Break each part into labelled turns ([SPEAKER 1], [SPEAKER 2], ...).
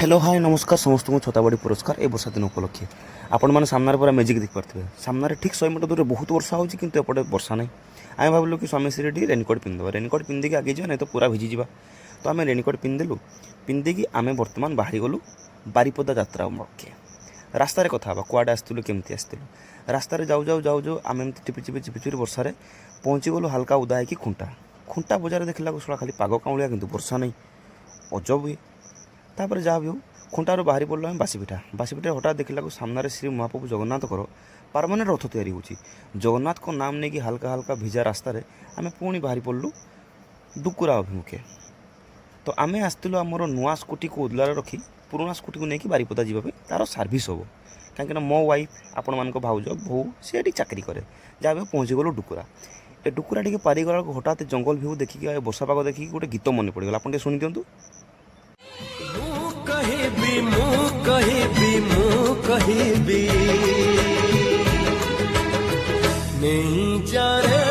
[SPEAKER 1] Hello hi नमस्कार समस्त को छताबाड़ी पुरस्कार ए वर्षा दिन उपलक्षे आपण मैंने सामने पूरा मेजिक देख पारे सामने ठीक 100 मीटर दूर बहुत वर्षा होगी किंतु एपटे वर्षा नहीं आम भाविलु कि स्वामी श्री रेनकोट पिंधवा रेनकोट पिंधिकी आगे जा नहीं तो पूरा भिजी जा तो आम रेनकोट पिंधिलु पिंधिकी आम बर्तमान बाहरी गलु बारिपदा यात्रा उपलक्षे रास्तार कथा कुआडे आसलु केमती आसलु रास्तार जाऊ जाऊ जाऊ जाऊ आम एम टिपि टिपि टिपि टिपि वर्षा पहुँची गलु हल्का उदा हो खुंटा खुंटा बजार देखला शला खाली पाग काउलिया किंतु वर्षा नहीं अजब हुए तापर जहाँ भी हो खुंटार बाहरी पड़ल आम बासीपिठा हठात देखला सामने श्री महाप्रभु जगन्नाथ परमानेंट रथ तैयारी होची जगन्नाथ को नाम नहीं कि हल्का हल्का भिजा रास्तार आम पुणी बाहरी पड़लु डुकुरा अभिमुखे तो आम आसलु आमर नुआ स्कूटी को उदलार रखी पुराना स्कूटी को लेकिन बारिपदा जावाई तार सर्विस हम कहीं मो वाइफ आपण मान भाउज बो सी चाकरी करे जहाँ भी पहुँची गलु डुकुरा ए डुकुरा टी पारिगला हठात जंगल भ्यू देखिए वर्षा पाग देखिए गोटे गीत मन पड़गला आप शुणी दिंतु
[SPEAKER 2] कहीं नहीं जा रे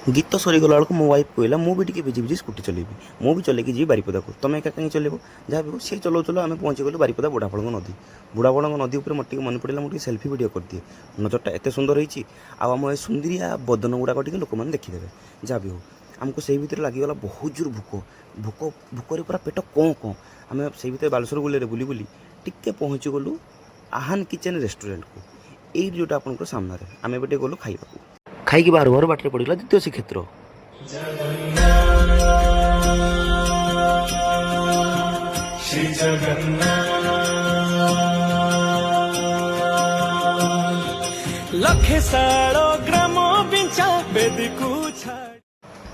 [SPEAKER 1] गीत सरीगला बेलू मो वाइफ कहला मुझे भिजी भिजी स्कूटी चलेबी मुझे चलेकी जी बारिपदा को तुम एका कहीं चलो जहाँ भी सी चलो चलो आम पहुँची गलु बारिपदा बुढ़ापड़ंग नदी बुढ़ापड़ंग नदी पर मोटे मन पड़ा मुझे सेल्फी वीडियो कर दिए नजरटा एत सुंदर होती आम सुंदरिया बदन गुड़ाक लोक मैंने देखीदे जहाँ भी हो आमको से भर लगिगला बहुत जोर भूक भूक भूकर पूरा पेट कँ कँ आम से भर बालेश्वर गुले बुली बुली टिके पहुँची गलु आहान किचेन रेस्टोरेंट को यही जोटा आपंकर सामने आम एटे गलु खाइबा खाई बाहर घर बाटर पड़गला द्वितीय श्रीक्षेत्र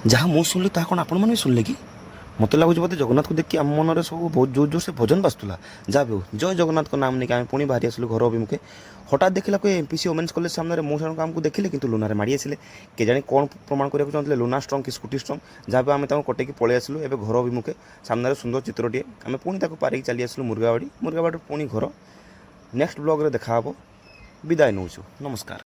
[SPEAKER 1] जहाँ मुझे शुणिली ता कौन आपण मैंने शुणिले कि मत लगुच बोधे जगन्नाथ को देखिए आम मन सब बहुत जोर जोर से भजन बाजूला जहाँ भी हो जय जगन्नाथ को नाम नहीं आम पुणी बाहरी आसलु घर अभिमुखे हठात देखला कोई एमपीसी वोमेन्स कॉलेज सामने मो सामने आमको देखिले किंतु लुना माड़ी आसिले के जाने कौन प्रमाण करने चाहते लुना स्ट्रंग कि स्कूटी स्ट्रंग जहाँ भी आम कटेकी पलि आसलु एवं घर अभिमुखे सामने सुंदर चित्रटीए आम पुणी पारिक चली आसलु मुर्गाबाड़ी पुणी घर नेक्स्ट ब्लॉग रे देखा विदाय नौचु नमस्कार।